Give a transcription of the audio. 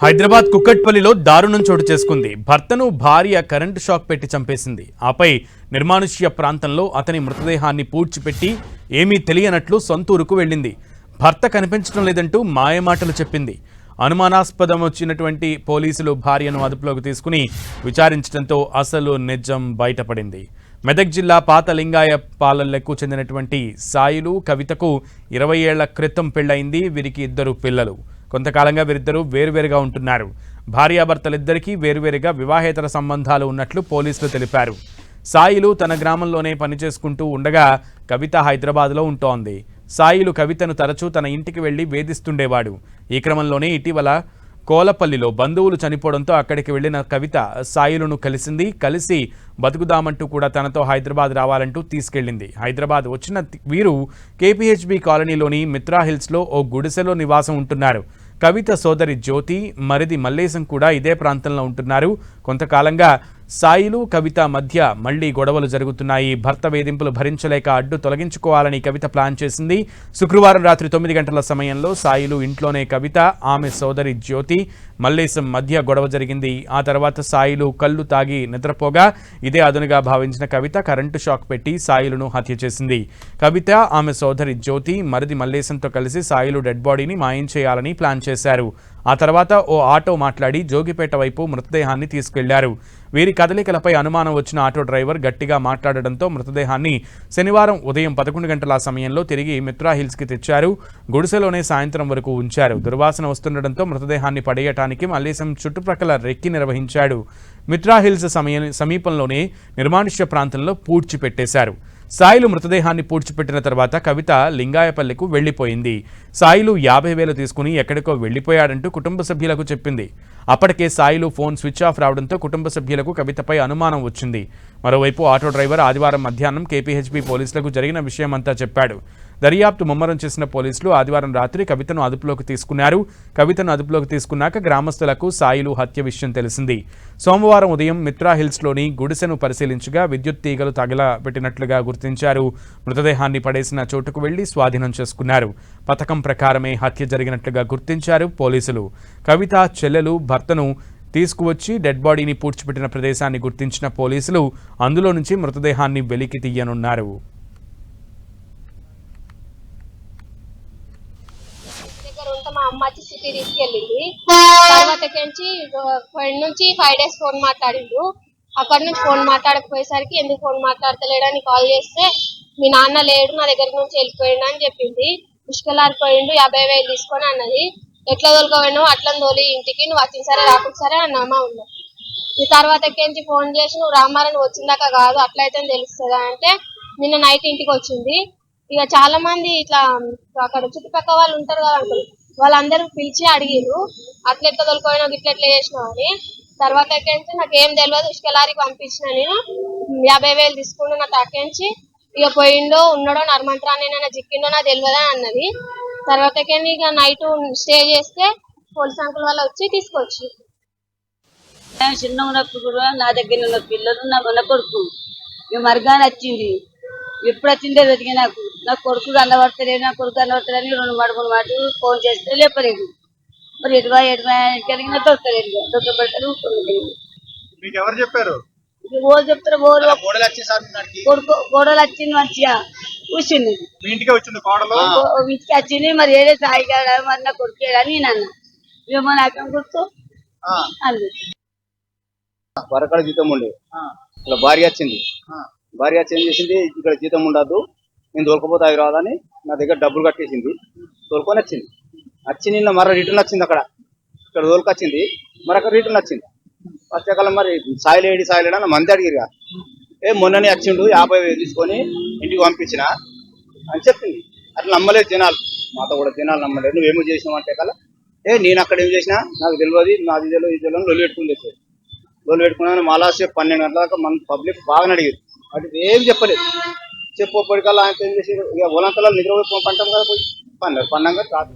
హైదరాబాద్ కుక్కట్పల్లిలో దారుణం చోటు చేసుకుంది. భర్తను భార్య కరెంటు షాక్ పెట్టి చంపేసింది. ఆపై నిర్మానుష్య ప్రాంతంలో అతని మృతదేహాన్ని పూడ్చిపెట్టి ఏమీ తెలియనట్లు సొంతూరుకు వెళ్ళింది. భర్త కనిపించడం లేదంటూ మాయమాటలు చెప్పింది. అనుమానాస్పదం వచ్చినటువంటి పోలీసులు భార్యను అదుపులోకి తీసుకుని విచారించడంతో అసలు నిజం బయటపడింది. మెదక్ జిల్లా పాత లింగాయపాలెంకు చెందినటువంటి సాయిలు కవితకు 20 ఏళ్ల క్రితం పెళ్లైంది. వీరికి 2 పిల్లలు. కొంతకాలంగా వీరిద్దరూ వేరువేరుగా ఉంటున్నారు. భార్యాభర్తలిద్దరికీ వేరువేరుగా వివాహేతర సంబంధాలు ఉన్నట్లు పోలీసులు తెలిపారు. సాయిలు తన గ్రామంలోనే పనిచేసుకుంటూ ఉండగా కవిత హైదరాబాద్లో ఉంటోంది. సాయిలు కవితను తరచూ తన ఇంటికి వెళ్లి వేధిస్తుండేవాడు. ఈ క్రమంలోనే ఇటీవల కోలపల్లిలో బంధువులు చనిపోవడంతో అక్కడికి వెళ్లిన కవిత సాయిలును కలిసి బతుకుదామంటూ కూడా తనతో హైదరాబాద్ రావాలంటూ తీసుకెళ్లింది. హైదరాబాద్ వచ్చిన వీరు కేపీహెచ్బీ కాలనీలోని మిత్రా హిల్స్లో ఓ గుడిసెలో నివాసం ఉంటున్నారు. కవిత సోదరి జ్యోతి, మరిది మల్లేశం కూడా ఇదే ప్రాంతంలో ఉంటున్నారు. కొంతకాలంగా సాయిలు కవిత మధ్య మళ్లీ గొడవలు జరుగుతున్నాయి. భర్త వేధింపులు భరించలేక అడ్డు తొలగించుకోవాలని కవిత ప్లాన్ చేసింది. శుక్రవారం రాత్రి 9 గంటల సమయంలో సాయిలు ఇంట్లోనే కవిత, ఆమె సోదరి జ్యోతి, మల్లేశం మధ్య గొడవ జరిగింది. ఆ తర్వాత సాయిలు కళ్ళు తాగి నిద్రపోగా ఇదే అదునుగా భావించిన కవిత కరెంటు షాక్ పెట్టి సాయిలును హత్య చేసింది. కవిత, ఆమె సోదరి జ్యోతి, మరిది మల్లేశంతో కలిసి సాయిలు డెడ్ బాడీని మాయం చేయాలని ప్లాన్ చేశారు. ఆ తర్వాత ఓ ఆటో మాట్లాడి జోగిపేట వైపు మృతదేహాన్ని తీసుకెళ్లారు. వీరి కదలికలపై అనుమానం వచ్చిన ఆటో డ్రైవర్ గట్టిగా మాట్లాడడంతో మృతదేహాన్ని శనివారం ఉదయం 11 గంటల సమయంలో తిరిగి మిత్రా హిల్స్కి తెచ్చారు. గుడిసెలోనే సాయంత్రం వరకు ఉంచారు. దుర్వాసన వస్తుండటంతో మృతదేహాన్ని పడేయటానికి మల్లేశం చుట్టుప్రక్కల రెక్కి నిర్వహించాడు. మిత్రా హిల్స్ సమీపంలోనే నిర్మానుష్య ప్రాంతంలో పూడ్చిపెట్టేశారు. సాయిలు మృతదేహాన్ని పూడ్చిపెట్టిన తర్వాత కవిత లింగాయపల్లికు వెళ్లిపోయింది. సాయిలు 50,000 తీసుకుని ఎక్కడికో వెళ్లిపోయాడంటూ కుటుంబ సభ్యులకు చెప్పింది. అప్పటికే సాయిలు ఫోన్ స్విచ్ ఆఫ్ రావడంతో కుటుంబ సభ్యులకు కవితపై అనుమానం వచ్చింది. మరోవైపు ఆటో డ్రైవర్ ఆదివారం మధ్యాహ్నం కేపీహెచ్బీ పోలీసులకు జరిగిన విషయమంతా చెప్పాడు. దర్యాప్తు ముమ్మరం చేసిన పోలీసులు ఆదివారం రాత్రి కవితను అదుపులోకి తీసుకున్నారు. కవితను అదుపులోకి తీసుకున్నాక గ్రామస్తులకు సాయిలు హత్య విషయం తెలిసింది. సోమవారం ఉదయం మిత్రా హిల్స్లోని గుడిసెను పరిశీలించగా విద్యుత్ తీగలు తగలబెట్టినట్లుగా గుర్తించారు. మృతదేహాన్ని పడేసిన చోటుకు వెళ్లి స్వాధీనం చేసుకున్నారు. పథకం ప్రకారమే హత్య జరిగినట్లుగా గుర్తించారు పోలీసులు. కవిత చెల్లెలు భర్తను తీసుకువచ్చి డెడ్ బాడీని పూడ్చిపెట్టిన ప్రదేశాన్ని గుర్తించిన పోలీసులు అందులో నుంచి మృతదేహాన్ని వెలికి తీయనున్నారు. మా అమ్మ వచ్చి సిటీ తీసుకెళ్ళింది. తర్వాత నుంచి 5 డేస్ ఫోన్ మాట్లాడిండు. అక్కడ నుంచి ఫోన్ మాట్లాడకపోయేసరికి ఎందుకు ఫోన్ మాట్లాడతలేడని కాల్ చేస్తే మీ నాన్న లేడు, నా దగ్గర నుంచి వెళ్ళిపోయిండు అని చెప్పింది. ముష్కలారిపోయిండు, 50,000 తీసుకొని అన్నది. ఎట్లా తోలుకోపోయినావు? అట్లా తోలి ఇంటికి, నువ్వు వచ్చిన సరే రాకుండా సరే అన్నామా ఉన్నా. ఈ తర్వాత ఫోన్ చేసి నువ్వు రామారావు వచ్చిందాక కాదు అట్లయితే తెలుస్తుందా అంటే నిన్న నైట్ ఇంటికి వచ్చింది. ఇక చాలా మంది ఇట్లా అక్కడ చుట్టుపక్కల వాళ్ళు ఉంటారు కదా అంటారు, వాళ్ళందరూ పిలిచి అడిగిరు అట్లెట్లా తోలుకోయినావు ఇట్లెట్లా చేసినావు అని. తర్వాత నాకేం తెలియదు, ఉష్కలారికి పంపించిన నేను 50,000 తీసుకుంటూ నా తాకించి ఇక పోయిండో ఉన్నాడో నర్మంత్రాన్ని చిక్కిండో నాకు తెలియదా అన్నది. తర్వాత ఇక నైట్ స్టే చేస్తే పోలీస్ అంకుల్ వాళ్ళు వచ్చి తీసుకొచ్చి చిన్న ఉన్నప్పుడు కూడా నా దగ్గర ఉన్న పిల్లలు నా కొడుకు ఇక మరిగానే వచ్చింది. ఎప్పుడు వచ్చిందే వెతికి నా కొడుకు కనబడతలేదు, నా కొడుకు కనబడతలేని 2-3 మాటలు ఫోన్ చేస్తే లేపలేదు. మరి ఎటువైనా దొరకలేదు. దొరకబెట్టలేదు. ఎవరు చెప్పారు? ఓరు చెప్తారు. గోడలు వచ్చింది మంచిగా కూర్చుంది. ఇంటికి వచ్చింది ఇంటికి వచ్చింది. మరి ఏదే సాయి కాడ మరి నా కొడుకు అని నేను అన్నా. ఏమో నాకేం గుర్తు అంది. వరకడ జీతం ఉండే ఇలా భార్య వచ్చింది. భార్య చేంజ్ చేసింది, ఇక్కడ జీతం ఉండదు, నేను తోలుకపోతే అవి రాదని నా దగ్గర డబ్బులు కట్టేసింది. తోలుకొని వచ్చింది. వచ్చి నిన్న మరో రిటర్న్ వచ్చింది. ఇక్కడ తోలుకొచ్చింది, మరొక రిటర్న్ వచ్చింది. వచ్చేకాలం మరి సాయిలేడా మంది అడిగిరిగా, మొన్ననే వచ్చిండు 50,000 తీసుకొని ఇంటికి పంపించిన అని చెప్పింది. అట్లా నమ్మలేదు జనాలు, మాతో కూడా జనాలు నమ్మలేదు. నువ్వేమో చేసినావు అంటే కల నేను అక్కడ ఏం చేసినా నాకు తెలియదు, నాది తెలియదు, ఇది తెలియదు, లొల్లి పెట్టుకున్నాను. మళ్ళా 12 గంటల దాకా మన పబ్లిక్ బాగా అడిగారు. అటు ఏం చెప్పలేదు. చెప్పప్పటికల్లా ఆయన ఏం చేసి ఇక ఒలంతలో నిద్రపోయి పంటాం కదా, పోయి పన్నాం కదా రాదు.